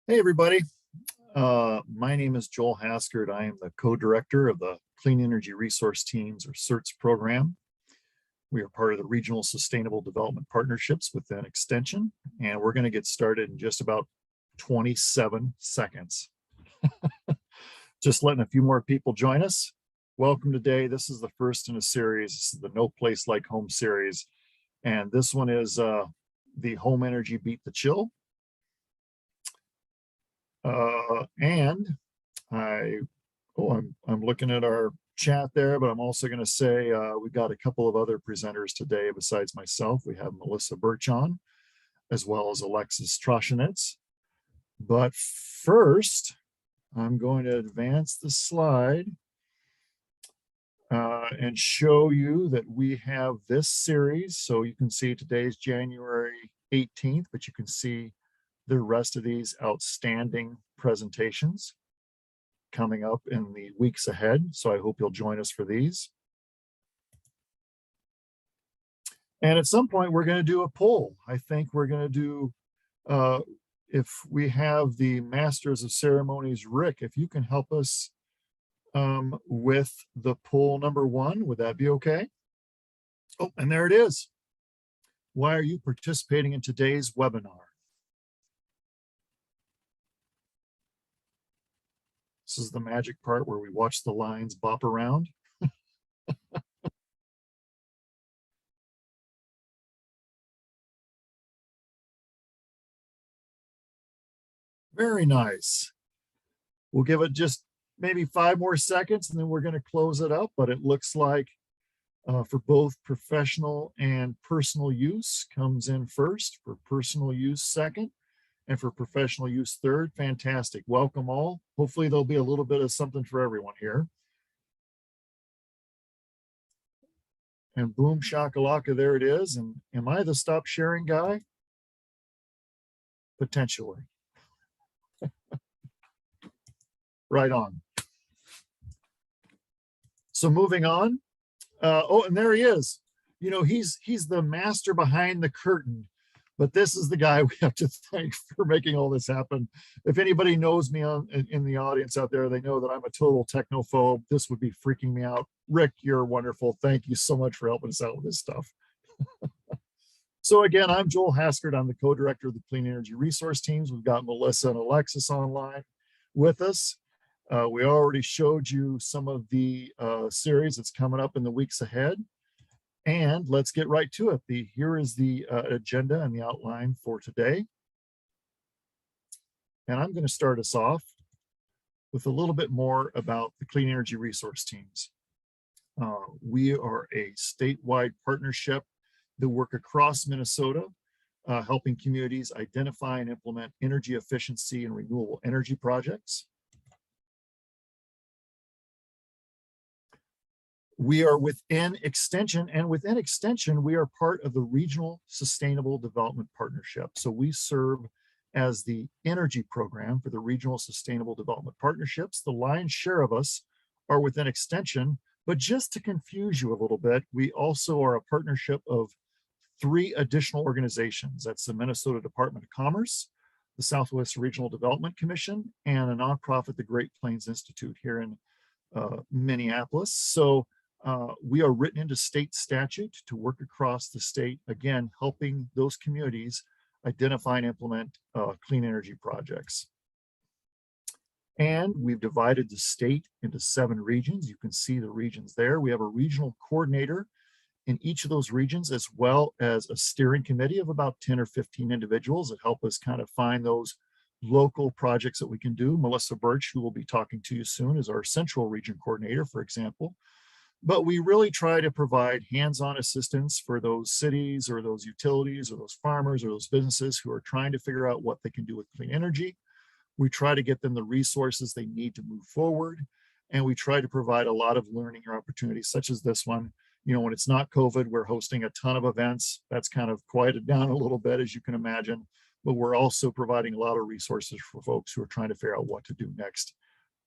Hey, everybody. My name is Joel Haskard. I am the co-director of the Clean Energy Resource Teams, or CERTs program. We are part of the Regional Sustainable Development Partnerships within Extension, and we're going to get started in just about 27 seconds. Just letting a few more people join us. Welcome today. This is the first in a series. This is the No Place Like Home series, and this one is the Home Energy Beat the Chill. I'm looking at our chat there, but I'm also going to say we've got a couple of other presenters today besides myself. We have Melissa Birch on, as well as Alexis Troschinetz. But first, I'm going to advance the slide and show you that we have this series. So you can see today's January 18th, but you can see the rest of these outstanding presentations coming up in the weeks ahead. So I hope you'll join us for these. And at some point, we're going to do a poll. I think we're going to do, if we have the Masters of Ceremonies, Rick, if you can help us with the poll number 1, would that be okay? Oh, and there it is. Why are you participating in today's webinar? This is the magic part where we watch the lines bop around. Very nice. We'll give it just maybe 5 more seconds and then we're going to close it up. But it looks like for both professional and personal use comes in first, for personal use second, and for professional use third. Fantastic. Welcome all. Hopefully there'll be a little bit of something for everyone here. And boom shakalaka, there it is. And am I the stop sharing guy? Potentially. Right on. So moving on. Oh, and there he is. You know, he's the master behind the curtain. But this is the guy we have to thank for making all this happen. If anybody knows me in the audience out there, they know that I'm a total technophobe. This would be freaking me out. Rick, you're wonderful. Thank you so much for helping us out with this stuff. So again, I'm Joel Haskard. I'm the co-director of the Clean Energy Resource Teams. We've got Melissa and Alexis online with us. We already showed you some of the series that's coming up in the weeks ahead. And let's get right to it. Here is the agenda and the outline for today. And I'm going to start us off with a little bit more about the Clean Energy Resource Teams. We are a statewide partnership that work across Minnesota, helping communities identify and implement energy efficiency and renewable energy projects. We are within Extension, and within Extension, we are part of the Regional Sustainable Development Partnership. So we serve as the energy program for the Regional Sustainable Development Partnerships. The lion's share of us are within Extension, but just to confuse you a little bit, we also are a partnership of 3 additional organizations. That's the Minnesota Department of Commerce, the Southwest Regional Development Commission, and a nonprofit, the Great Plains Institute here in Minneapolis. So we are written into state statute to work across the state, again, helping those communities identify and implement clean energy projects. And we've divided the state into 7 regions. You can see the regions there. We have a regional coordinator in each of those regions, as well as a steering committee of about 10 or 15 individuals that help us kind of find those local projects that we can do. Melissa Birch, who will be talking to you soon, is our central region coordinator, for example. But we really try to provide hands-on assistance for those cities or those utilities or those farmers or those businesses who are trying to figure out what they can do with clean energy. We try to get them the resources they need to move forward. And we try to provide a lot of learning or opportunities such as this one. You know, when it's not COVID, we're hosting a ton of events. That's kind of quieted down a little bit, as you can imagine. But we're also providing a lot of resources for folks who are trying to figure out what to do next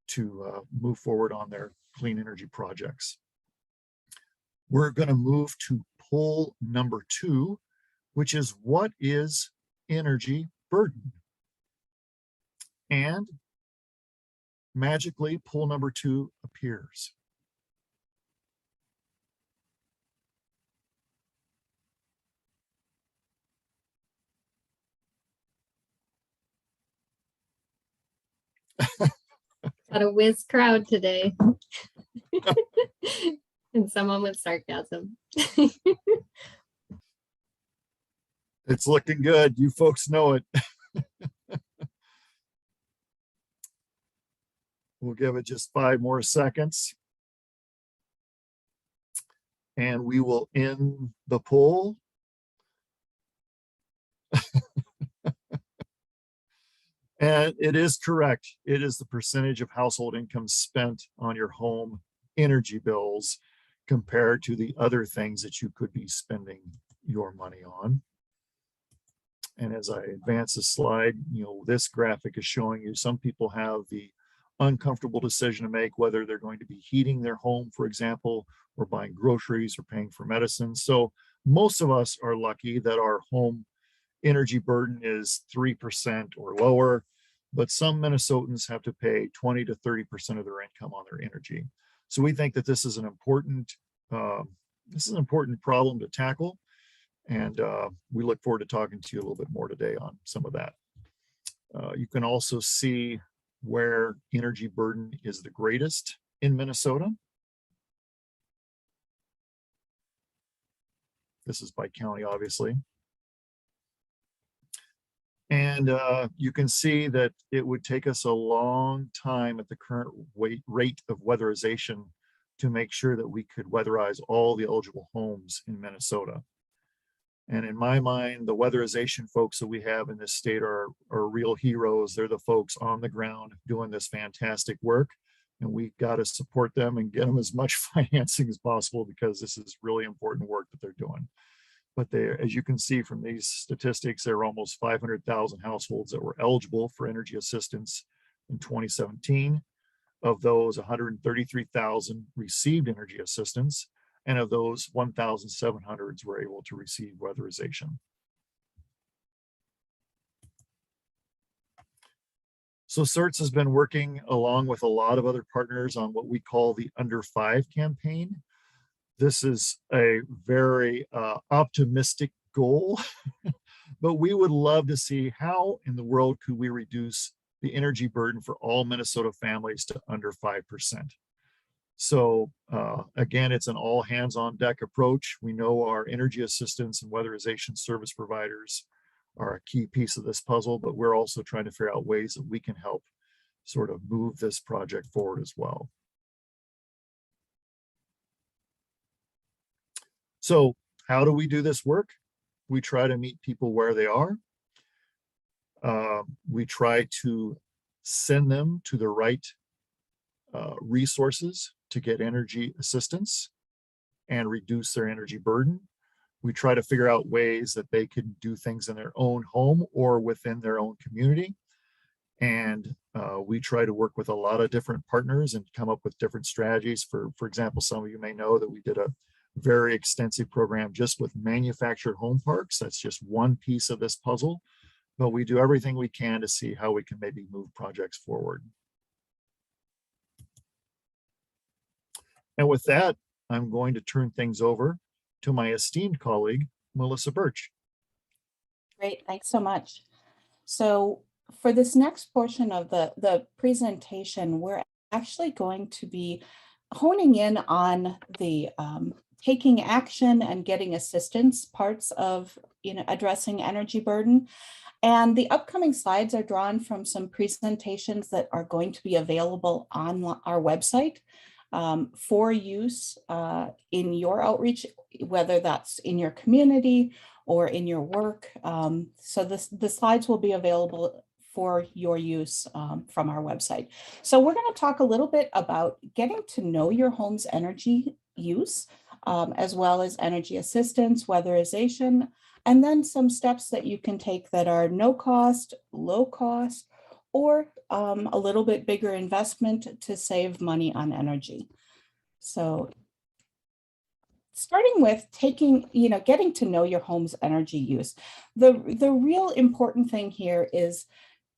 to move forward on their clean energy projects. We're going to move to poll number 2, which is, what is energy burden? and magically pool number 2 appears. Got a whiz crowd today. And someone with sarcasm. It's looking good. You folks know it. We'll give it just 5 more seconds. And we will end the poll. And it is correct. It is the percentage of household income spent on your home energy bills compared to the other things that you could be spending your money on. And as I advance the slide, this graphic is showing you some people have the uncomfortable decision to make whether they're going to be heating their home, for example, or buying groceries or paying for medicine. So most of us are lucky that our home energy burden is 3% or lower, but some Minnesotans have to pay 20 to 30% of their income on their energy. So we think that this is an important problem to tackle, and we look forward to talking to you a little bit more today on some of that. You can also see where energy burden is the greatest in Minnesota. This is by county, obviously. And you can see that it would take us a long time at the current rate of weatherization to make sure that we could weatherize all the eligible homes in Minnesota. And in my mind, the weatherization folks that we have in this state are real heroes. They're the folks on the ground doing this fantastic work. And we've got to support them and get them as much financing as possible, because this is really important work that they're doing. But as you can see from these statistics, there are almost 500,000 households that were eligible for energy assistance in 2017. Of those, 133,000 received energy assistance, and of those, 1,700 were able to receive weatherization. So CERTs has been working along with a lot of other partners on what we call the Under 5 campaign. This is a very optimistic goal, but we would love to see how in the world could we reduce the energy burden for all Minnesota families to under 5%. So again, it's an all hands on deck approach. We know our energy assistance and weatherization service providers are a key piece of this puzzle, but we're also trying to figure out ways that we can help sort of move this project forward as well. So how do we do this work? We try to meet people where they are. We try to send them to the right resources to get energy assistance and reduce their energy burden. We try to figure out ways that they can do things in their own home or within their own community. And we try to work with a lot of different partners and come up with different strategies. For example, some of you may know that we did a very extensive program just with manufactured home parks. That's just one piece of this puzzle, but we do everything we can to see how we can maybe move projects forward. And with that, I'm going to turn things over to my esteemed colleague, Melissa Birch. Great, thanks so much. So for this next portion of the presentation, we're actually going to be honing in on the taking action and getting assistance parts of addressing energy burden. And the upcoming slides are drawn from some presentations that are going to be available on our website for use in your outreach, whether that's in your community or in your work. So the slides will be available for your use from our website. So we're going to talk a little bit about getting to know your home's energy use, as well as energy assistance, weatherization, and then some steps that you can take that are no cost, low cost, or a little bit bigger investment to save money on energy. So starting with getting to know your home's energy use. The real important thing here is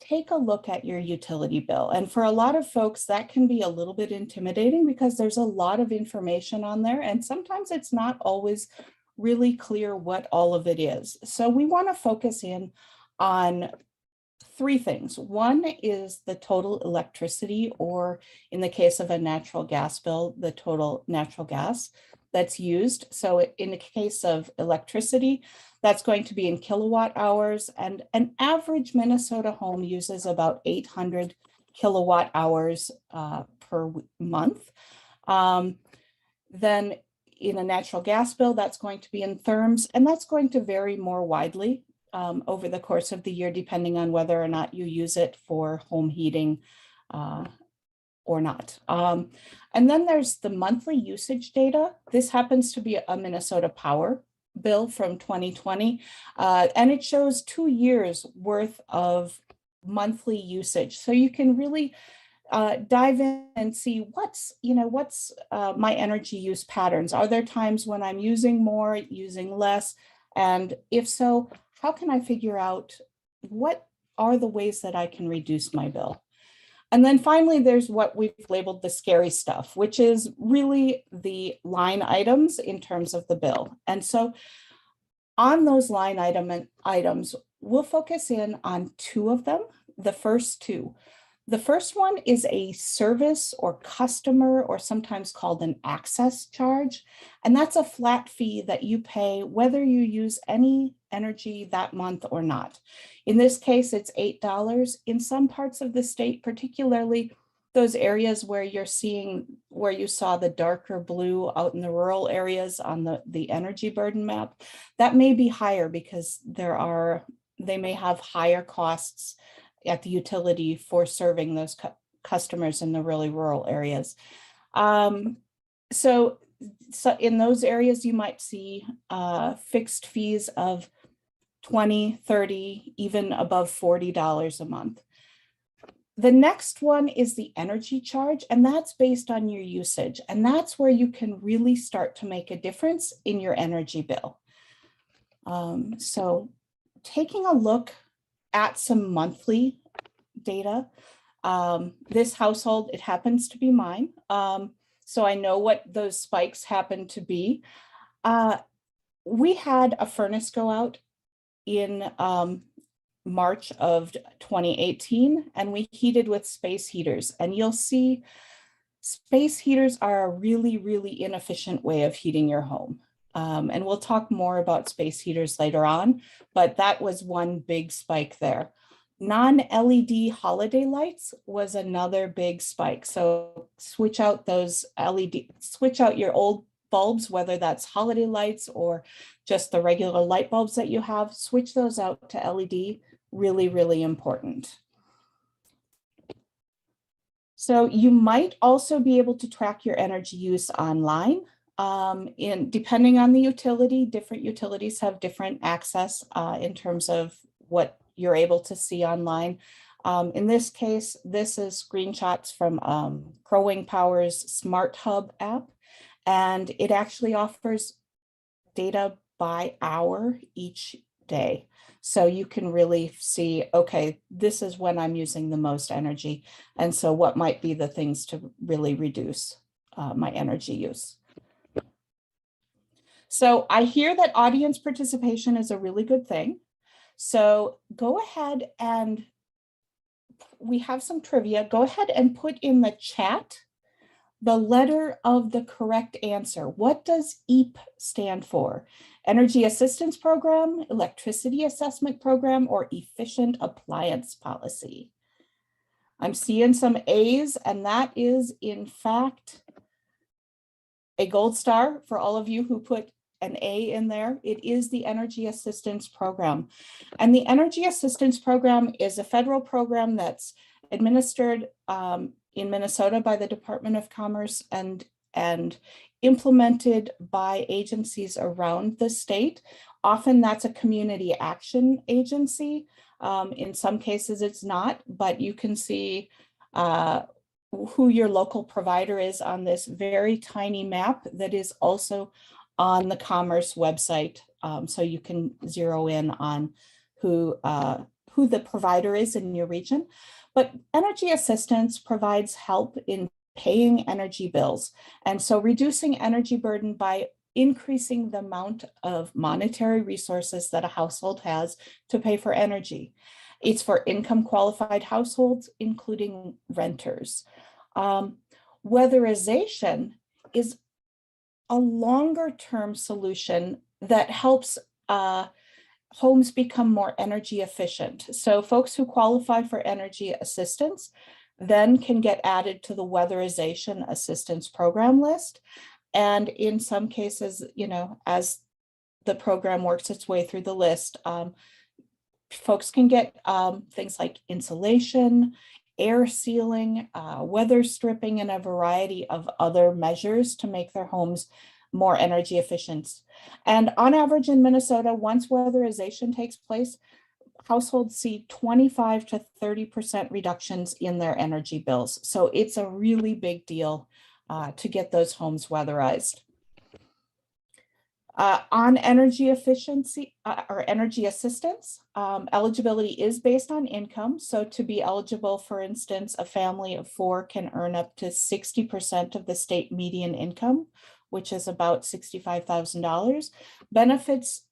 take a look at your utility bill. And for a lot of folks, that can be a little bit intimidating because there's a lot of information on there, and sometimes it's not always really clear what all of it is. So we want to focus in on three things. One is the total electricity, or in the case of a natural gas bill, the total natural gas that's used. So in the case of electricity, that's going to be in kilowatt hours, and an average Minnesota home uses about 800 kilowatt hours per month. Then in a natural gas bill, that's going to be in therms, and that's going to vary more widely over the course of the year, depending on whether or not you use it for home heating or not. And then there's the monthly usage data. This happens to be a Minnesota Power bill from 2020, and it shows 2 years worth of monthly usage. So you can really dive in and see what's my energy use patterns. Are there times when I'm using more, using less? And if so, how can I figure out what are the ways that I can reduce my bill? And then finally, there's what we've labeled the scary stuff, which is really the line items in terms of the bill. And so on those line items, we'll focus in on two of them, the first two. The first one is a service or customer, or sometimes called an access charge. And that's a flat fee that you pay whether you use any energy that month or not. In this case, it's $8. In some parts of the state, particularly those areas where you saw the darker blue out in the rural areas on the energy burden map, that may be higher because they may have higher costs at the utility for serving those customers in the really rural areas. So in those areas, you might see fixed fees of $20, $30, even above $40 a month. The next one is the energy charge, and that's based on your usage. And that's where you can really start to make a difference in your energy bill. So taking a look at some monthly data. This household, it happens to be mine. So I know what those spikes happen to be. We had a furnace go out in March of 2018, and we heated with space heaters. And you'll see space heaters are a really, really inefficient way of heating your home. And we'll talk more about space heaters later on, but that was one big spike there. Non-LED holiday lights was another big spike. So switch out your old bulbs, whether that's holiday lights or just the regular light bulbs that you have, switch those out to LED, really, really important. So you might also be able to track your energy use online. Depending on the utility, different utilities have different access in terms of what you're able to see online. In this case, this is screenshots from Crow Wing Power's Smart Hub app, and it actually offers data by hour each day. So you can really see, okay, this is when I'm using the most energy. And so what might be the things to really reduce my energy use? So I hear that audience participation is a really good thing. So go ahead, and we have some trivia. Go ahead and put in the chat the letter of the correct answer. What does EAP stand for? Energy Assistance Program, Electricity Assessment Program, or Efficient Appliance Policy? I'm seeing some A's, and that is in fact a gold star for all of you who put an A in there. It is the Energy Assistance Program. And the Energy Assistance Program is a federal program that's administered in Minnesota by the Department of Commerce and implemented by agencies around the state. Often that's a community action agency. In some cases it's not, but you can see who your local provider is on this very tiny map that is also on the Commerce website. So you can zero in on who who the provider is in your region, but energy assistance provides help in paying energy bills. And so reducing energy burden by increasing the amount of monetary resources that a household has to pay for energy. It's for income qualified households, including renters. Weatherization is a longer term solution that helps homes become more energy efficient. So folks who qualify for energy assistance then can get added to the weatherization assistance program list. And in some cases, you know, as the program works its way through the list, folks can get things like insulation, air sealing, weather stripping, and a variety of other measures to make their homes more energy efficient. And on average in Minnesota, once weatherization takes place, households see 25 to 30% reductions in their energy bills. So it's a really big deal to get those homes weatherized. On energy efficiency or energy assistance, eligibility is based on income. So to be eligible, for instance, a family of 4 can earn up to 60% of the state median income, which is about $65,000. Benefits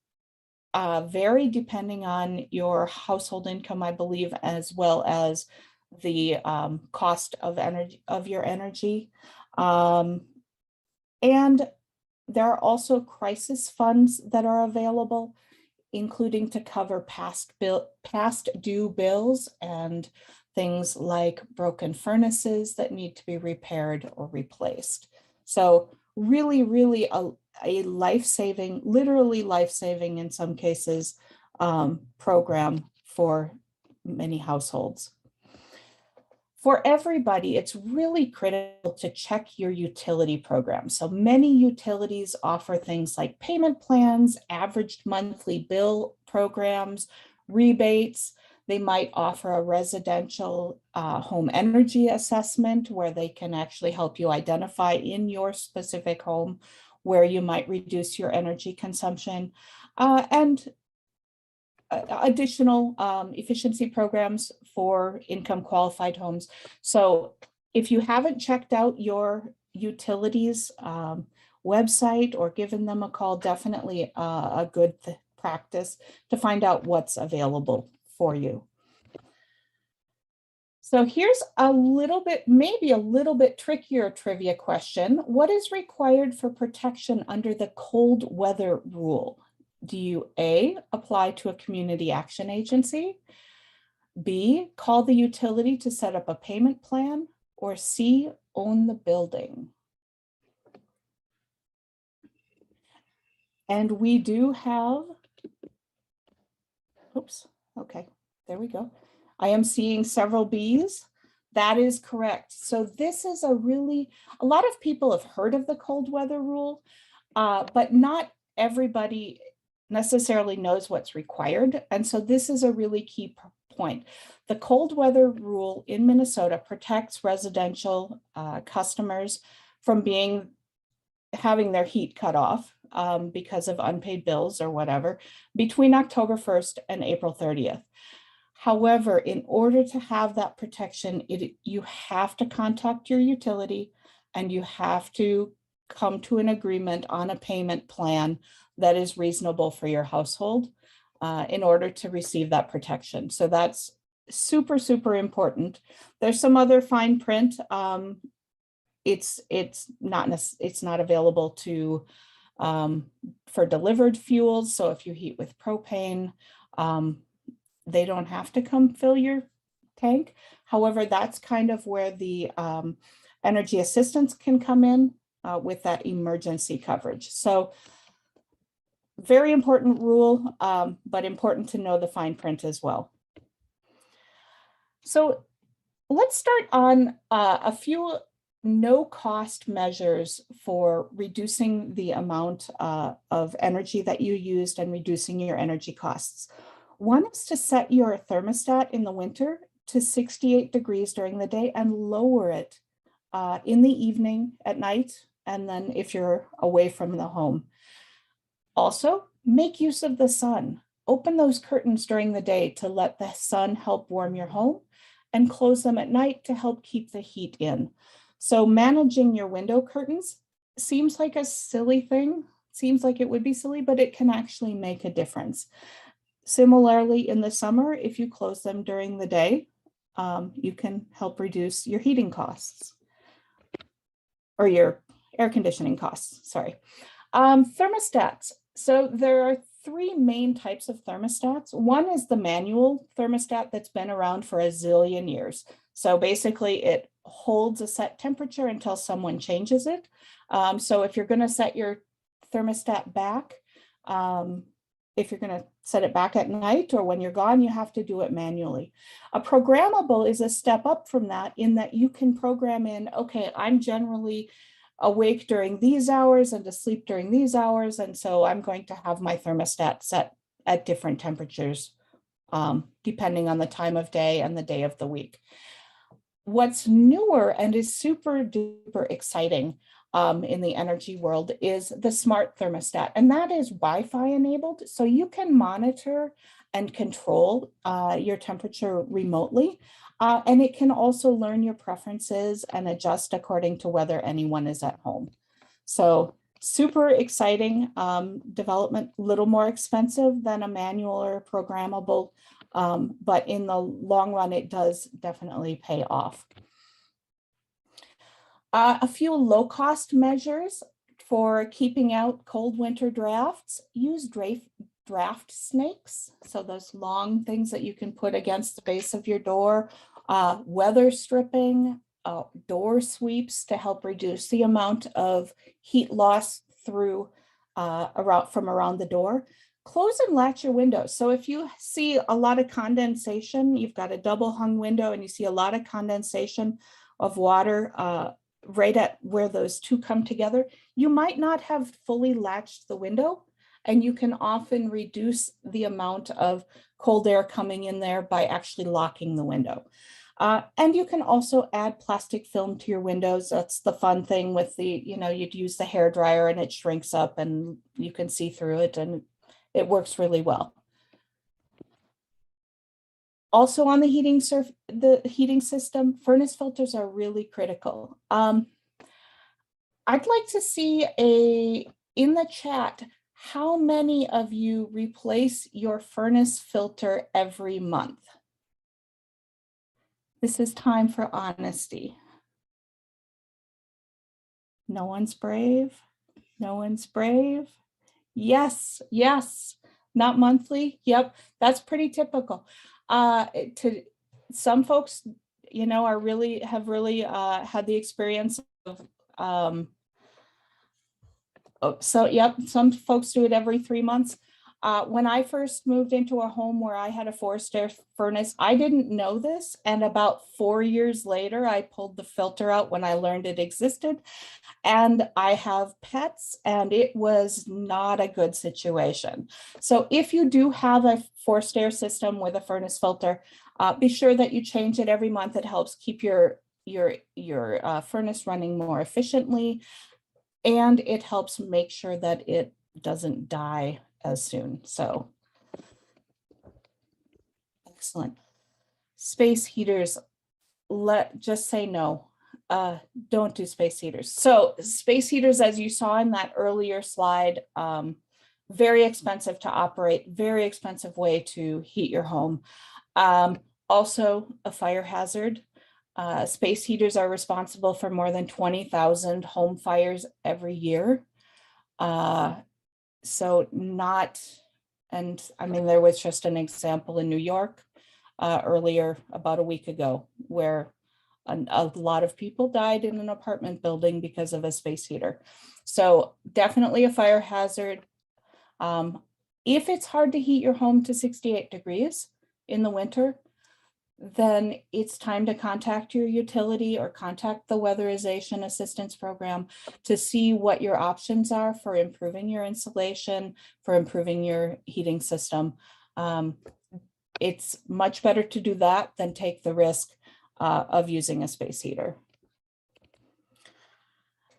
vary depending on your household income, I believe, as well as the cost of energy of your energy. And there are also crisis funds that are available, including to cover past due bills and things like broken furnaces that need to be repaired or replaced. So really, really a life-saving, literally life-saving in some cases, program for many households. For everybody, it's really critical to check your utility program. So many utilities offer things like payment plans, averaged monthly bill programs, rebates. They might offer a residential home energy assessment where they can actually help you identify in your specific home where you might reduce your energy consumption, and additional efficiency programs for income qualified homes. So if you haven't checked out your utilities website or given them a call, definitely a good practice to find out what's available for you. So here's a little bit, maybe a little bit trickier trivia question. What is required for protection under the cold weather rule? Do you A, apply to a community action agency, B, call the utility to set up a payment plan, or C, own the building? And we do have, oops, okay, there we go. I am seeing several B's. That is correct. So this is a lot of people have heard of the cold weather rule, but not everybody necessarily knows what's required. And so this is a really key point. The cold weather rule in Minnesota protects residential customers from having their heat cut off because of unpaid bills or whatever between October 1st and April 30th. However, in order to have that protection, you have to contact your utility and you have to come to an agreement on a payment plan that is reasonable for your household in order to receive that protection. So that's super, super important. There's some other fine print. It's not available to for delivered fuels. So if you heat with propane, they don't have to come fill your tank. However, that's kind of where the energy assistance can come in with that emergency coverage. So very important rule, but important to know the fine print as well. So let's start on a few no-cost measures for reducing the amount of energy that you used and reducing your energy costs. One is to set your thermostat in the winter to 68 degrees during the day and lower it in the evening at night, and then if you're away from the home. Also, make use of the sun. open those curtains during the day to let the sun help warm your home, and close them at night to help keep the heat in. So managing your window curtains seems like a silly thing, seems like it would be silly, but it can actually make a difference. Similarly, in the summer, if you close them during the day, you can help reduce your heating costs or your air conditioning costs, sorry. Thermostats. So there are three main types of thermostats. One is the manual thermostat that's been around for a zillion years. So basically it holds a set temperature until someone changes it. So if you're going to set your thermostat back, if you're going to set it back at night or when you're gone, you have to do it manually. A programmable is a step up from that in that you can program in, okay, I'm generally awake during these hours and asleep during these hours. And so I'm going to have my thermostat set at different temperatures, depending on the time of day and the day of the week. What's newer and is super duper exciting in the energy world is the smart thermostat, and that is Wi-Fi enabled. So you can monitor and control your temperature remotely. And it can also learn your preferences and adjust according to whether anyone is at home. So super exciting development, a little more expensive than a manual or programmable, but in the long run, it does definitely pay off. A few low-cost measures for keeping out cold winter drafts. Use draft snakes, so those long things that you can put against the base of your door, weather stripping, door sweeps to help reduce the amount of heat loss through from around the door. Close and latch your windows. So if you see a lot of condensation, you've got a double hung window and you see a lot of condensation of water right at where those two come together, you might not have fully latched the window, and you can often reduce the amount of cold air coming in there by actually locking the window. And you can also add plastic film to your windows. That's the fun thing with the, you'd use the hair dryer and it shrinks up and you can see through it and it works really well. Also on the heating system, furnace filters are really critical. I'd like to see in the chat, how many of you replace your furnace filter every month? This is time for honesty. No one's brave. No one's brave. Yes, yes. Not monthly. Yep, that's pretty typical. To some folks, have really had the experience of. So yep, some folks do it every 3 months. When I first moved into a home where I had a forced air furnace, I didn't know this. And about 4 years later, I pulled the filter out when I learned it existed. And I have pets, and it was not a good situation. So if you do have a forced air system with a furnace filter, be sure that you change it every month. It helps keep your furnace running more efficiently, and it helps make sure that it doesn't die as soon. So excellent. Space heaters, just say no. Don't do space heaters. So space heaters, as you saw in that earlier slide, very expensive to operate, very expensive way to heat your home. Also a fire hazard. Space heaters are responsible for more than 20,000 home fires every year. So not, and I mean, there was just an example in New York earlier, about a week ago, where a lot of people died in an apartment building because of a space heater. So definitely a fire hazard. If it's hard to heat your home to 68 degrees in the winter, then it's time to contact your utility or contact the weatherization assistance program to see what your options are for improving your insulation, for improving your heating system. It's much better to do that than take the risk of using a space heater.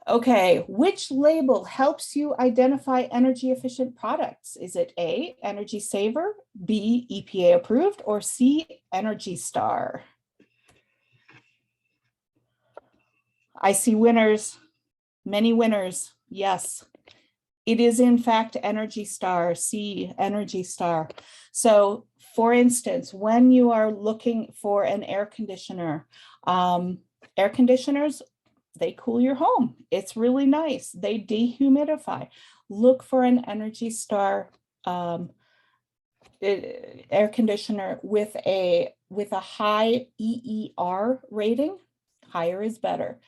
Okay, which label helps you identify energy efficient products? Is it A, Energy Saver, B, EPA approved, or C, Energy Star? I see winners, many winners. Yes, it is in fact Energy Star, C, Energy Star. So for instance, when you are looking for an air conditioner, air conditioners, they cool your home. It's really nice. They dehumidify. Look for an Energy Star air conditioner with a high EER rating. Higher is better.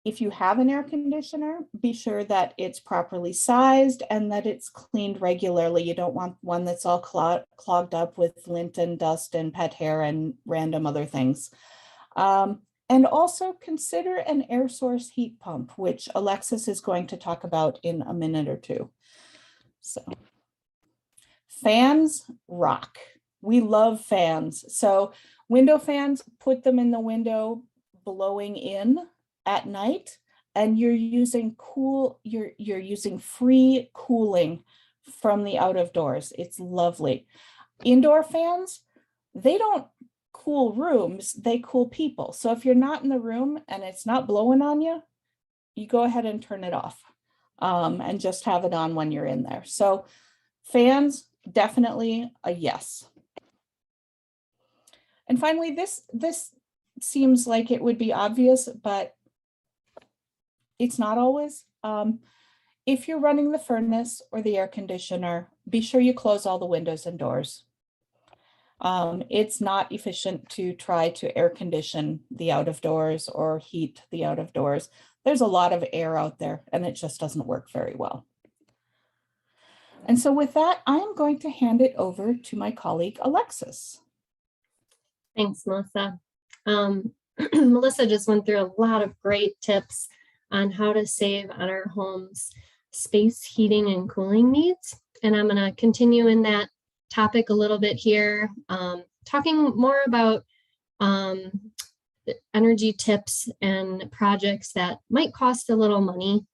If you have an air conditioner, be sure that it's properly sized and that it's cleaned regularly. You don't want one that's all clogged up with lint and dust and pet hair and random other things. And also consider an air source heat pump, which Alexis is going to talk about in a minute or two. So, fans rock. We love fans. So window fans, put them in the window blowing in at night, and you're using you're using free cooling from the out of doors. It's lovely. Indoor fans, they don't cool rooms, they cool people. So if you're not in the room and it's not blowing on you, you go ahead and turn it off and just have it on when you're in there. So fans, definitely a yes. And finally, this seems like it would be obvious, but it's not always. If you're running the furnace or the air conditioner, be sure you close all the windows and doors. It's not efficient to try to air condition the out of doors or heat the out of doors. There's a lot of air out there and it just doesn't work very well. And so with that, I'm going to hand it over to my colleague, Alexis. Thanks, Melissa. Melissa just went through a lot of great tips on how to save on our home's space heating and cooling needs. And I'm going to continue in that topic a little bit here, talking more about energy tips and projects that might cost a little money.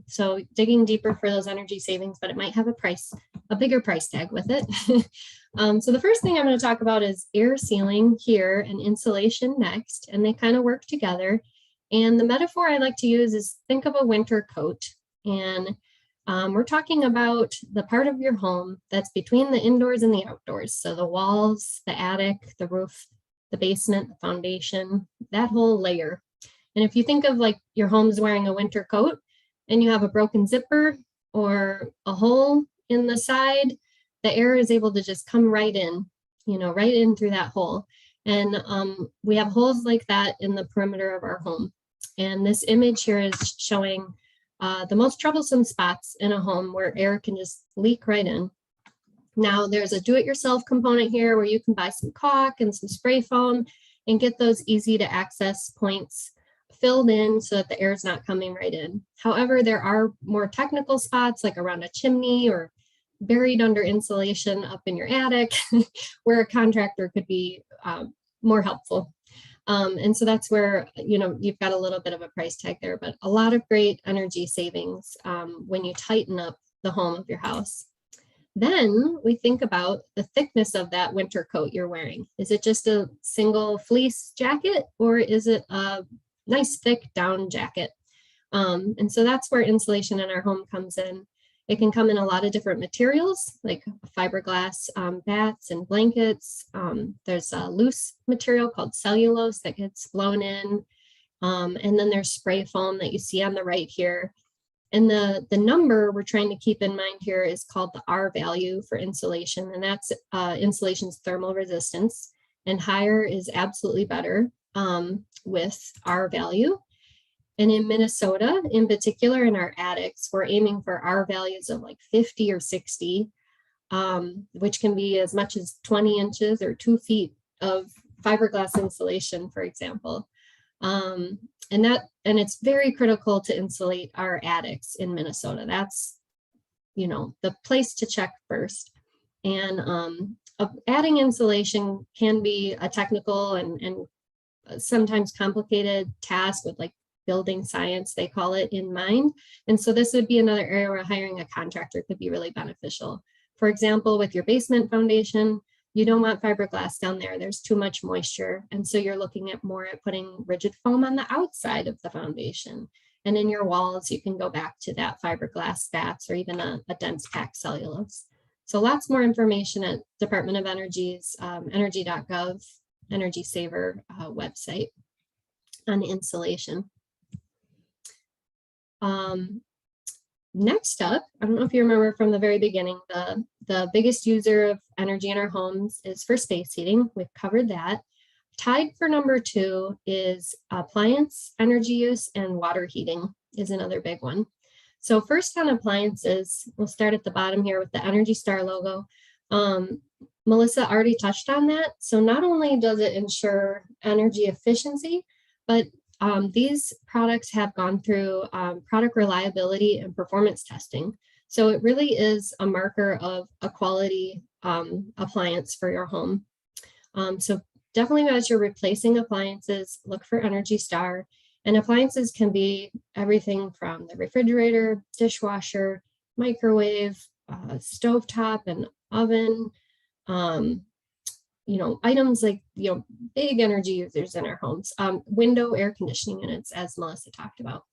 So digging deeper for those energy savings, but it might have a bigger price tag with it. So the first thing I'm going to talk about is air sealing here and insulation next, and they kind of work together. And the metaphor I like to use is think of a winter coat, and we're talking about the part of your home that's between the indoors and the outdoors. So the walls, the attic, the roof, the basement, the foundation, that whole layer. And if you think of like your home's wearing a winter coat and you have a broken zipper or a hole in the side, the air is able to just come right in, right in through that hole. And we have holes like that in the perimeter of our home. And this image here is showing the most troublesome spots in a home where air can just leak right in. Now there's a do-it-yourself component here where you can buy some caulk and some spray foam and get those easy to access points filled in so that the air is not coming right in. However, there are more technical spots like around a chimney or buried under insulation up in your attic where a contractor could be more helpful. And so that's where, you've got a little bit of a price tag there, but a lot of great energy savings when you tighten up the home of your house. Then we think about the thickness of that winter coat you're wearing. Is it just a single fleece jacket or is it a nice thick down jacket? And so that's where insulation in our home comes in. It can come in a lot of different materials like fiberglass bats and blankets. There's a loose material called cellulose that gets blown in. And then there's spray foam that you see on the right here. And the number we're trying to keep in mind here is called the R value for insulation. And that's insulation's thermal resistance. And higher is absolutely better with R value. And in Minnesota, in particular, in our attics, we're aiming for R values of like 50 or 60, which can be as much as 20 inches or 2 feet of fiberglass insulation, for example. And it's very critical to insulate our attics in Minnesota. That's, the place to check first. And adding insulation can be a technical and sometimes complicated task with like building science, they call it, in mind. And so this would be another area where hiring a contractor could be really beneficial. For example, with your basement foundation, you don't want fiberglass down there. There's too much moisture. And so you're looking at more at putting rigid foam on the outside of the foundation. And in your walls, you can go back to that fiberglass bats or even a dense packed cellulose. So lots more information at Department of Energy's energy.gov Energy Saver website on insulation. Next up, I don't know if you remember from the very beginning, the biggest user of energy in our homes is for space heating. We've covered that. Tied for number 2 is appliance energy use, and water heating is another big one. So first on appliances, we'll start at the bottom here with the Energy Star logo. Melissa already touched on that. So not only does it ensure energy efficiency, but these products have gone through product reliability and performance testing. So it really is a marker of a quality appliance for your home. So definitely as you're replacing appliances, look for Energy Star. And appliances can be everything from the refrigerator, dishwasher, microwave, stovetop, and oven. Items like, big energy users in our homes, window air conditioning units, as Melissa talked about.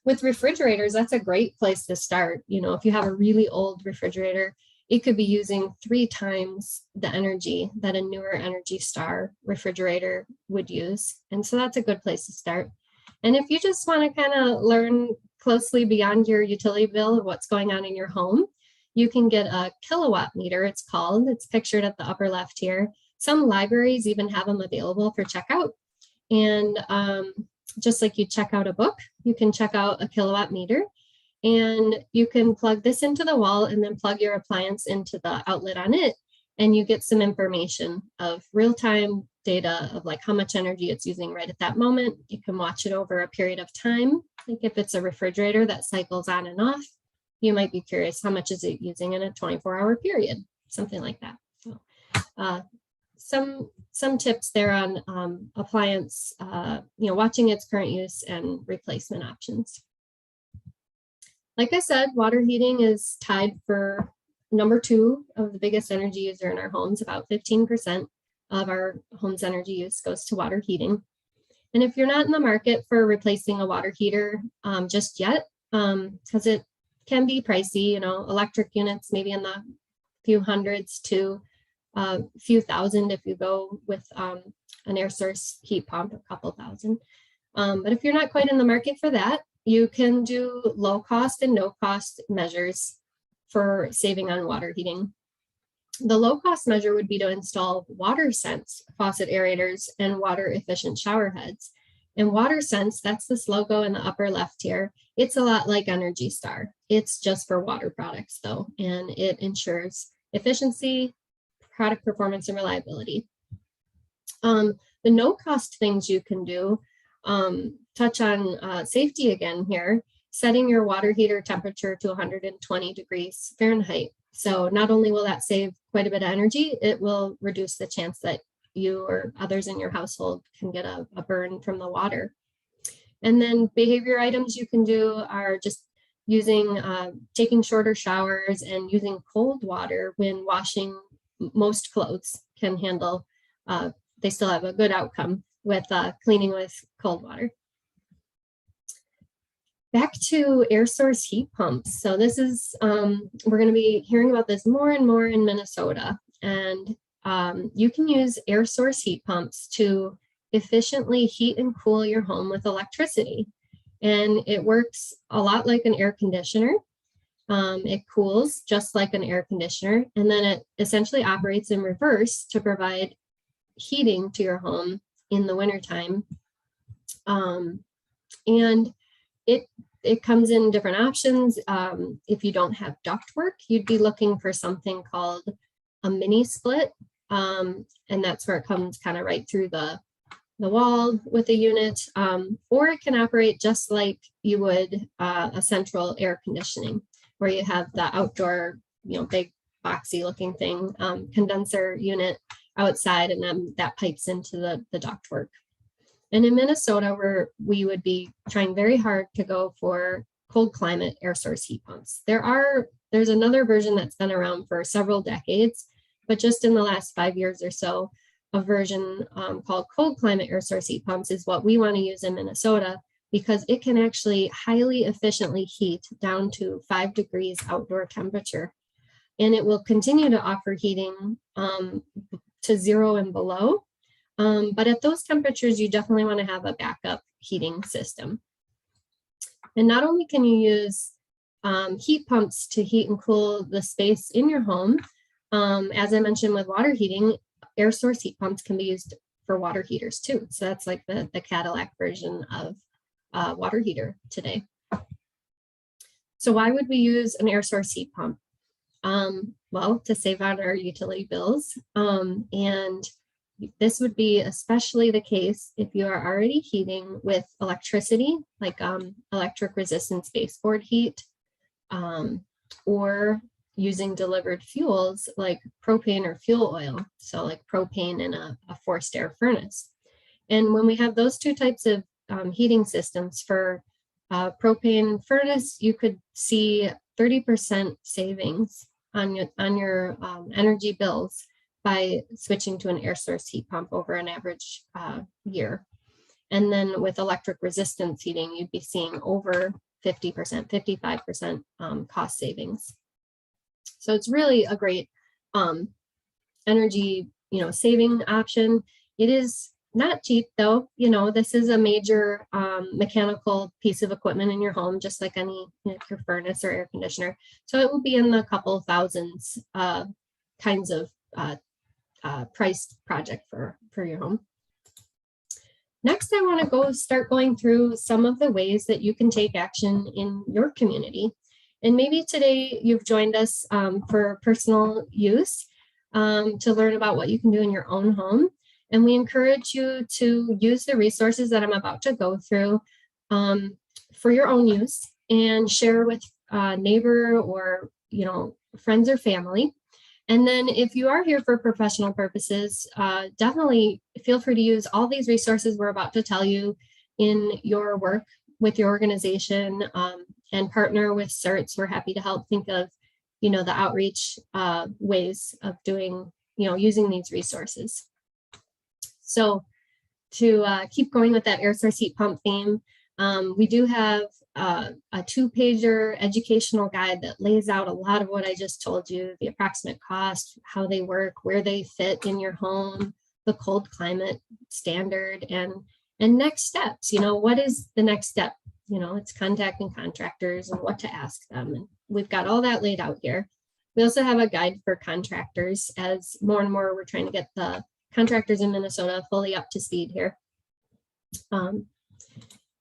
With refrigerators, that's a great place to start. If you have a really old refrigerator, it could be using 3 times the energy that a newer Energy Star refrigerator would use. And so that's a good place to start. And if you just want to kind of learn closely beyond your utility bill of what's going on in your home, you can get a kilowatt meter, it's called. It's pictured at the upper left here. Some libraries even have them available for checkout. And just like you check out a book, you can check out a kilowatt meter. And you can plug this into the wall and then plug your appliance into the outlet on it. And you get some information of real-time data of like how much energy it's using right at that moment. You can watch it over a period of time. Like if it's a refrigerator that cycles on and off, you might be curious, how much is it using in a 24-hour period? Something like that. So some tips there on appliance, watching its current use and replacement options. Like I said, water heating is tied for number 2 of the biggest energy user in our homes. About 15% of our home's energy use goes to water heating. And if you're not in the market for replacing a water heater just yet, because it can be pricey, electric units maybe in the few hundreds to a few thousand if you go with an air source heat pump, a couple thousand. But if you're not quite in the market for that, you can do low cost and no cost measures for saving on water heating. The low cost measure would be to install WaterSense faucet aerators and water efficient shower heads. And WaterSense, that's this logo in the upper left here. It's a lot like Energy Star. It's just for water products though, and it ensures efficiency, product performance, and reliability. The no cost things you can do, touch on safety again here, setting your water heater temperature to 120 degrees Fahrenheit. So not only will that save quite a bit of energy, it will reduce the chance that you or others in your household can get a burn from the water. And then behavior items you can do are just using, taking shorter showers and using cold water when washing. Most clothes can handle, they still have a good outcome with cleaning with cold water. Back to air source heat pumps. So this is, we're going to be hearing about this more and more in Minnesota. And you can use air source heat pumps to efficiently heat and cool your home with electricity. And it works a lot like an air conditioner. It cools just like an air conditioner, and then it essentially operates in reverse to provide heating to your home in the wintertime. And it comes in different options. If you don't have ductwork, you'd be looking for something called a mini split. And that's where it comes kind of right through the wall with a unit, or it can operate just like you would a central air conditioning, where you have the outdoor, big boxy looking thing, condenser unit outside, and then that pipes into the ductwork. And in Minnesota, we would be trying very hard to go for cold climate air source heat pumps. There's another version that's been around for several decades, but just in the last 5 years or so, a version called cold climate air source heat pumps is what we want to use in Minnesota, because it can actually highly efficiently heat down to 5 degrees outdoor temperature. And it will continue to offer heating to 0 and below. But at those temperatures, you definitely want to have a backup heating system. And not only can you use heat pumps to heat and cool the space in your home, as I mentioned with water heating, air source heat pumps can be used for water heaters too. So that's like the Cadillac version of water heater today. So why would we use an air source heat pump? Well, to save on our utility bills. And this would be especially the case if you are already heating with electricity, like electric resistance baseboard heat, or using delivered fuels like propane or fuel oil. So like propane in a forced air furnace. And when we have those two types of heating systems for propane furnace, you could see 30% savings on your energy bills by switching to an air source heat pump over an average year. And then with electric resistance heating, you'd be seeing over 50%, 55% cost savings. So it's really a great energy, saving option. It is not cheap though. This is a major mechanical piece of equipment in your home, just like any your furnace or air conditioner. So it will be in the couple thousands kinds of priced project for your home. Next, I want to start going through some of the ways that you can take action in your community. And maybe today you've joined us for personal use to learn about what you can do in your own home. And we encourage you to use the resources that I'm about to go through for your own use and share with a neighbor or friends or family. And then if you are here for professional purposes, definitely feel free to use all these resources we're about to tell you in your work with your organization and partner with CERTs. We're happy to help think of, the outreach ways of doing, using these resources. So to keep going with that air source heat pump theme, we do have a 2-pager educational guide that lays out a lot of what I just told you, the approximate cost, how they work, where they fit in your home, the cold climate standard, and next steps. What is the next step? It's contacting contractors and what to ask them. And we've got all that laid out here. We also have a guide for contractors, as more and more we're trying to get the contractors in Minnesota fully up to speed here.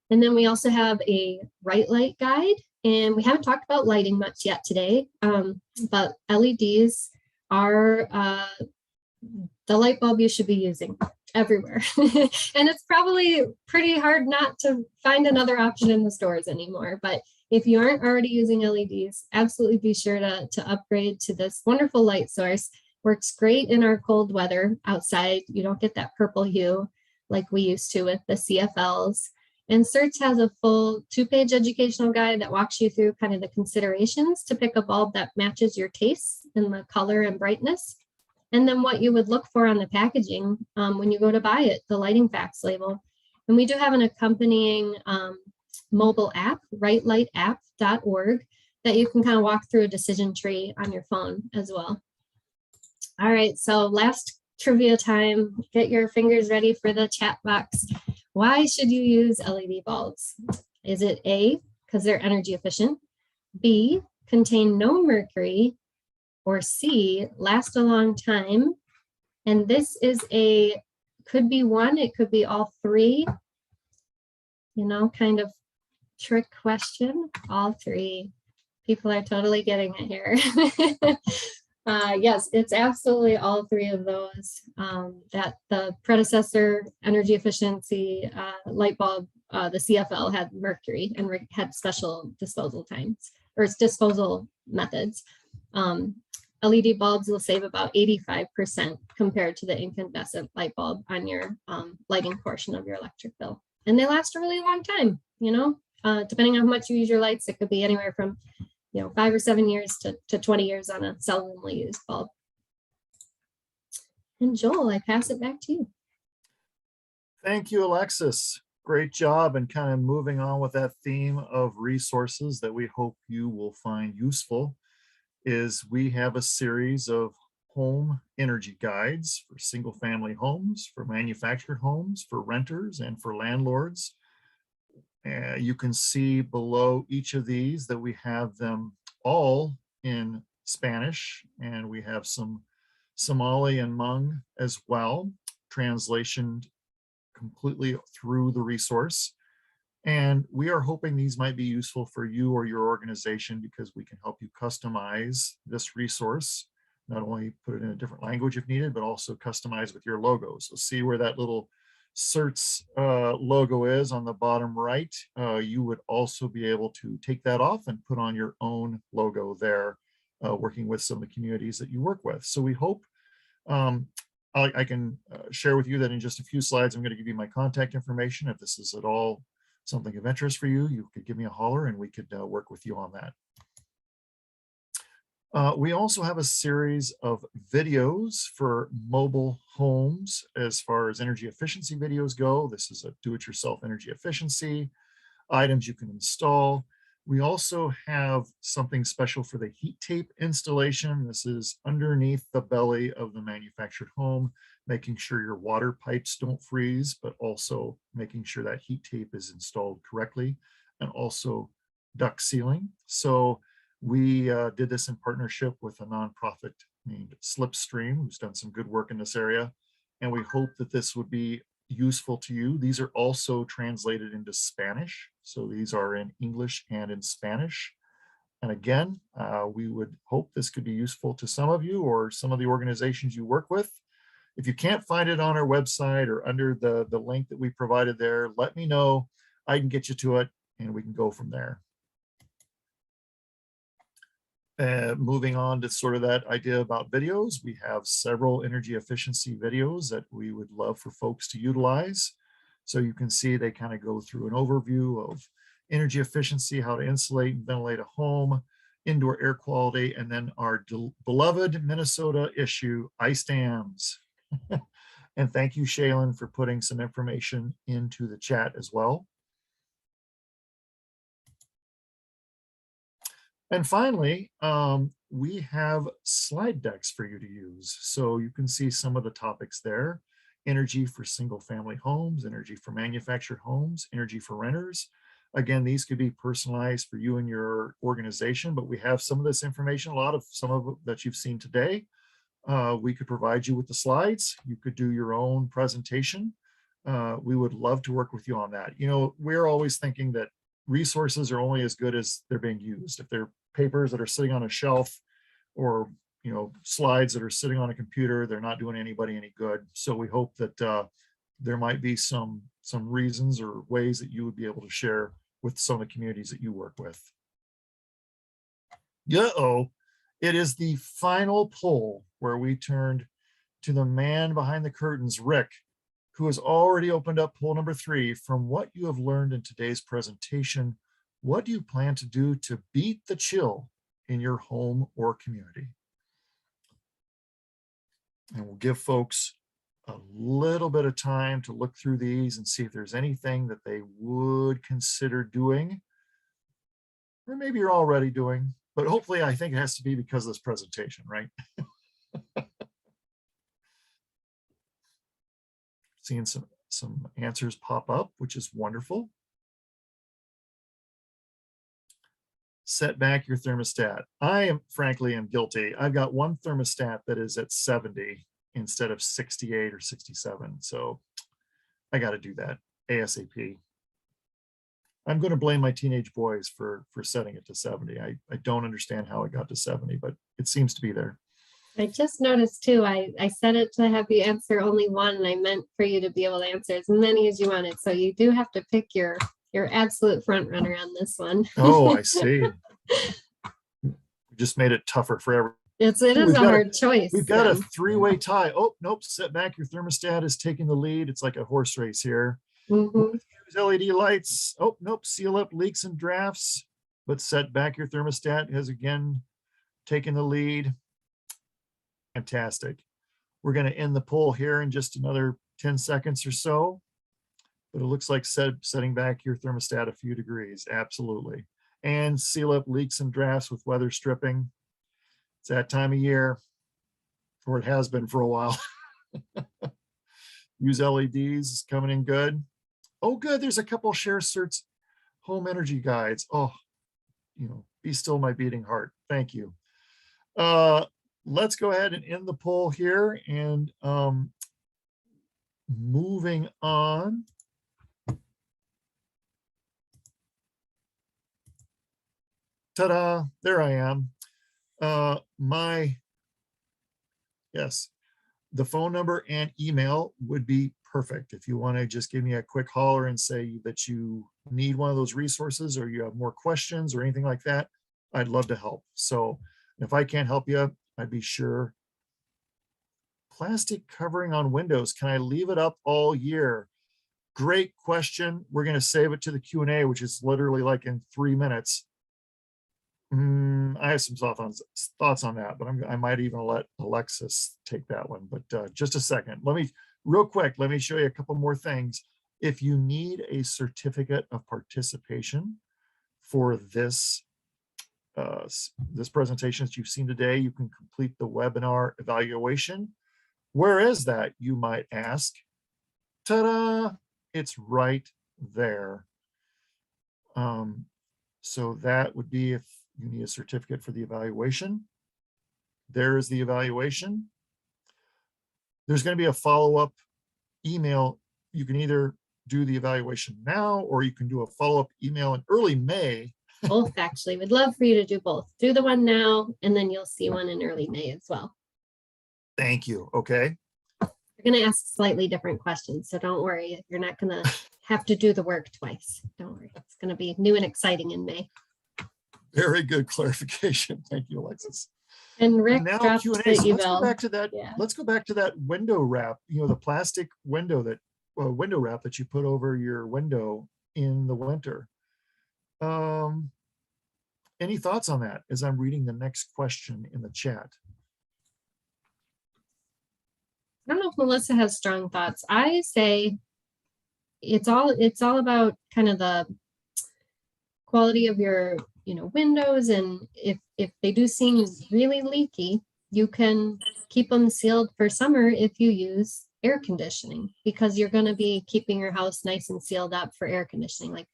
And then we also have a bright light guide, and we haven't talked about lighting much yet today, but LEDs are the light bulb you should be using everywhere. And it's probably pretty hard not to find another option in the stores anymore. But if you aren't already using LEDs, absolutely be sure to upgrade to this wonderful light source. Works great in our cold weather outside. You don't get that purple hue like we used to with the CFLs. And CERTs has a full 2-page educational guide that walks you through kind of the considerations to pick a bulb that matches your tastes in the color and brightness. And then what you would look for on the packaging when you go to buy it, the lighting facts label. And we do have an accompanying mobile app, rightlightapp.org, that you can kind of walk through a decision tree on your phone as well. All right, so last trivia time. Get your fingers ready for the chat box. Why should you use LED bulbs? Is it A, because they're energy efficient, B, contain no mercury, or C, last a long time? And this is could be one, it could be all three, kind of trick question. All three. People are totally getting it here. Yes, it's absolutely all three of those. That the predecessor energy efficiency light bulb, the CFL, had mercury and had special disposal times or disposal methods. LED bulbs will save about 85% compared to the incandescent light bulb on your lighting portion of your electric bill. And they last a really long time, depending on how much you use your lights. It could be anywhere from 5 or 7 years to 20 years on a seldomly used bulb. And Joel, I pass it back to you. Thank you, Alexis. Great job, and kind of moving on with that theme of resources that we hope you will find useful is we have a series of home energy guides for single family homes, for manufactured homes, for renters, and for landlords. You can see below each of these that we have them all in Spanish, and we have some Somali and Hmong as well, translation completely through the resource. And we are hoping these might be useful for you or your organization, because we can help you customize this resource, not only put it in a different language if needed, but also customize with your logo. So see where that little CERTs logo is on the bottom right. You would also be able to take that off and put on your own logo there, working with some of the communities that you work with. So we hope I can share with you that in just a few slides, I'm going to give you my contact information. If this is at all something of interest for you, you could give me a holler and we could work with you on that. We also have a series of videos for mobile homes as far as energy efficiency videos go. This is a do-it-yourself energy efficiency, items you can install. We also have something special for the heat tape installation. This is underneath the belly of the manufactured home, making sure your water pipes don't freeze, but also making sure that heat tape is installed correctly, and also duct sealing. So we did this in partnership with a nonprofit named Slipstream, who's done some good work in this area. And we hope that this would be useful to you. These are also translated into Spanish. So these are in English and in Spanish. And again, we would hope this could be useful to some of you or some of the organizations you work with. If you can't find it on our website or under the link that we provided there, let me know. I can get you to it and we can go from there. Moving on to sort of that idea about videos, we have several energy efficiency videos that we would love for folks to utilize. So you can see they kind of go through an overview of energy efficiency, how to insulate and ventilate a home, indoor air quality, and then our beloved Minnesota issue, ice dams. And thank you, Shaylin, for putting some information into the chat as well. And finally, we have slide decks for you to use. So you can see some of the topics there: energy for single family homes, energy for manufactured homes, energy for renters. Again, these could be personalized for you and your organization, but we have some of this information, some of it that you've seen today. We could provide you with the slides. You could do your own presentation. We would love to work with you on that. We're always thinking that resources are only as good as they're being used. If they're papers that are sitting on a shelf or slides that are sitting on a computer, they're not doing anybody any good. So we hope that there might be some reasons or ways that you would be able to share with some of the communities that you work with. It is the final poll where we turned to the man behind the curtains, Rick, who has already opened up poll number 3. From what you have learned in today's presentation, what do you plan to do to beat the chill in your home or community? And we'll give folks a little bit of time to look through these and see if there's anything that they would consider doing, or maybe you're already doing, but hopefully I think it has to be because of this presentation, right? Seeing some answers pop up, which is wonderful. Set back your thermostat. I frankly am guilty. I've got one thermostat that is at 70 instead of 68 or 67. So I got to do that ASAP. I'm going to blame my teenage boys for setting it to 70. I don't understand how it got to 70, but it seems to be there. I just noticed too, I set it to have you answer only one, and I meant for you to be able to answer as many as you wanted. So you do have to pick your absolute front runner on this one. Oh, I see. We just made it tougher for everyone. it Ooh, is a hard choice. We've got a then. three-way tie. Oh, nope, set back. Your thermostat is taking the lead. It's like a horse race here. Mhm. Use LED lights. Oh, nope, seal up leaks and drafts, but set back. Your thermostat has again taken the lead. Fantastic. We're going to end the poll here in just another 10 seconds or so. But it looks like setting back your thermostat a few degrees. Absolutely. And seal up leaks and drafts with weather stripping. It's that time of year, or it has been for a while. Use LEDs, coming in good. Oh, good. There's a couple share CERTs home energy guides. Oh, be still my beating heart. Thank you. Let's go ahead and end the poll here, and moving on. Ta-da, there I am. Yes, the phone number and email would be perfect. If you want to just give me a quick holler and say that you need one of those resources or you have more questions or anything like that, I'd love to help. So if I can't help you, I'd be sure. Plastic covering on windows, can I leave it up all year? Great question. We're going to save it to the Q&A, which is literally like in 3 minutes. I have some thoughts on that, but I might even let Alexis take that one. But just a second. Real quick, let me show you a couple more things. If you need a certificate of participation for this presentation that you've seen today, you can complete the webinar evaluation. Where is that, you might ask? Ta-da! It's right there. So that would be if you need a certificate for the evaluation. There is the evaluation. There's going to be a follow-up email. You can either do the evaluation now, or you can do a follow-up email in early May. Both, actually. We'd love for you to do both. Do the one now, and then you'll see one in early May as well. Thank you. Okay. We're going to ask slightly different questions, so don't worry. You're not going to have to do the work twice. Don't worry. It's going to be new and exciting in May. Very good clarification. Thank you, Alexis. And Rick now dropped Q&A. the So let's eval. go back to that. Yeah. Let's go back to that window wrap. The plastic window window wrap that you put over your window in the winter. Any thoughts on that as I'm reading the next question in the chat? I don't know if Melissa has strong thoughts. I say it's all about kind of the quality of your windows, and if they do seem really leaky, you can keep them sealed for summer if you use air conditioning, because you're going to be keeping your house nice and sealed up for air conditioning. Like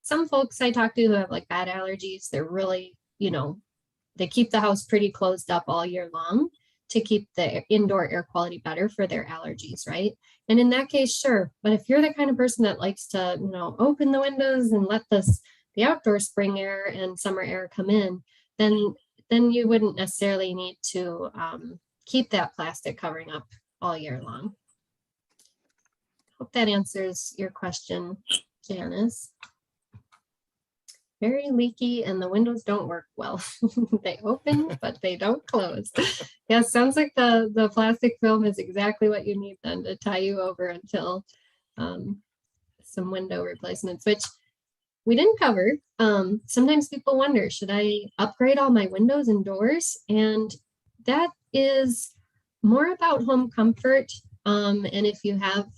some folks I talk to who have like bad allergies, they're really, they keep the house pretty closed up all year long to keep the indoor air quality better for their allergies, right? And in that case, sure. But if you're the kind of person that likes to, open the windows and let the outdoor spring air and summer air come in, then you wouldn't necessarily need to keep that plastic covering up all year long. Hope that answers your question, Janice. Very leaky, and the windows don't work well. They open, but they don't close. Yeah, sounds like the plastic film is exactly what you need then to tie you over until some window replacements, which we didn't cover. Sometimes people wonder, should I upgrade all my windows and doors? And that is more about home comfort. And if you have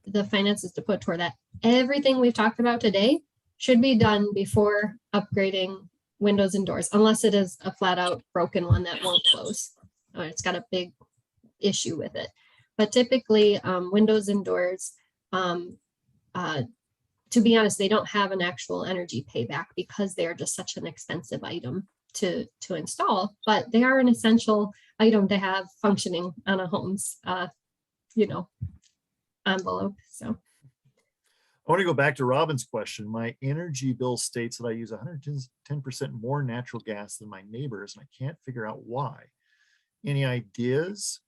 the finances to put toward that, everything we've talked about today should be done before upgrading windows and doors, unless it is a flat out broken one that won't close, or it's got a big issue with it. But typically windows and doors, to be honest, they don't have an actual energy payback because they're just such an expensive item to install, but they are an essential item to have functioning on a home's envelope. So I want to go back to Robin's question. My energy bill states that I use 110% more natural gas than my neighbors, and I can't figure out why. Any ideas?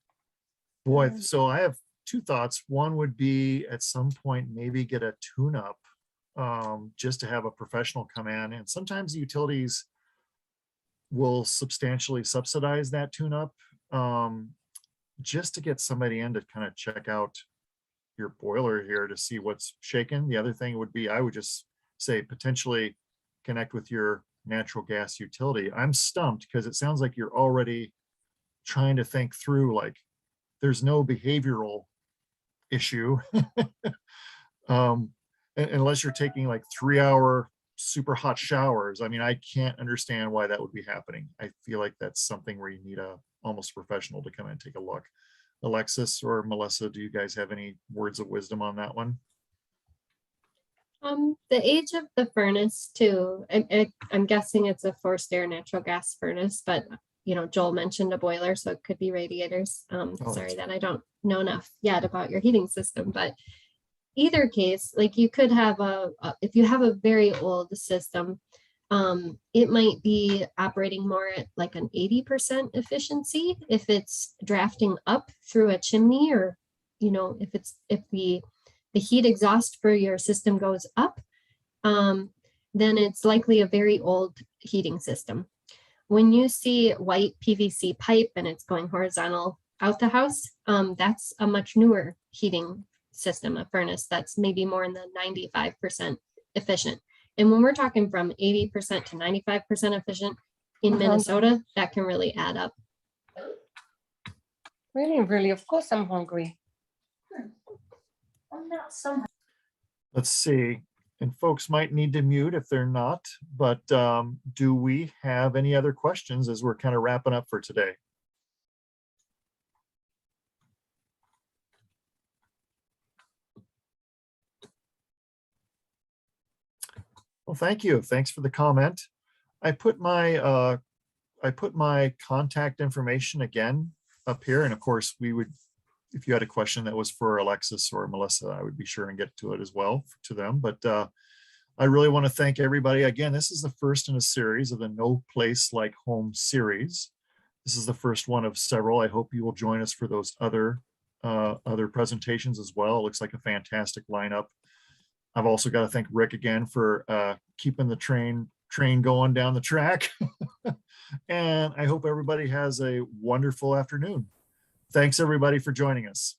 Boy, so I have two thoughts. One would be at some point maybe get a tune-up just to have a professional come in. And sometimes the utilities will substantially subsidize that tune-up, just to get somebody in to kind of check out your boiler here to see what's shaking. The other thing would be, I would just say potentially connect with your natural gas utility. I'm stumped because it sounds like you're already trying to think through, like, there's no behavioral issue. Unless you're taking like 3-hour super hot showers. I mean, I can't understand why that would be happening. I feel like that's something where you need a almost professional to come in and take a look. Alexis or Melissa, do you guys have any words of wisdom on that one? The age of the furnace too. I'm guessing it's a forced air natural gas furnace, but Joel mentioned a boiler, so it could be radiators. Sorry that I don't know enough yet about your heating system, but either case, like you could have if you have a very old system, it might be operating more at like an 80% efficiency if it's drafting up through a chimney, or if the heat exhaust for your system goes up, then it's likely a very old heating system. When you see white PVC pipe and it's going horizontal out the house, that's a much newer heating system, a furnace that's maybe more in the 95% efficient. And when we're talking from 80% to 95% efficient in Minnesota, that can really add up. Really, of course I'm hungry. Let's see. And folks might need to mute if they're not, but do we have any other questions as we're kind of wrapping up for today? Well, thank you. Thanks for the comment. I put my contact information again up here, and of course we would, if you had a question that was for Alexis or Melissa, I would be sure and get to it as well to them. But I really want to thank everybody. Again, this is the first in a series of the No Place Like Home series. This is the first one of several. I hope you will join us for those other presentations as well. It looks like a fantastic lineup. I've also got to thank Rick again for keeping the train going down the track. And I hope everybody has a wonderful afternoon. Thanks everybody for joining us.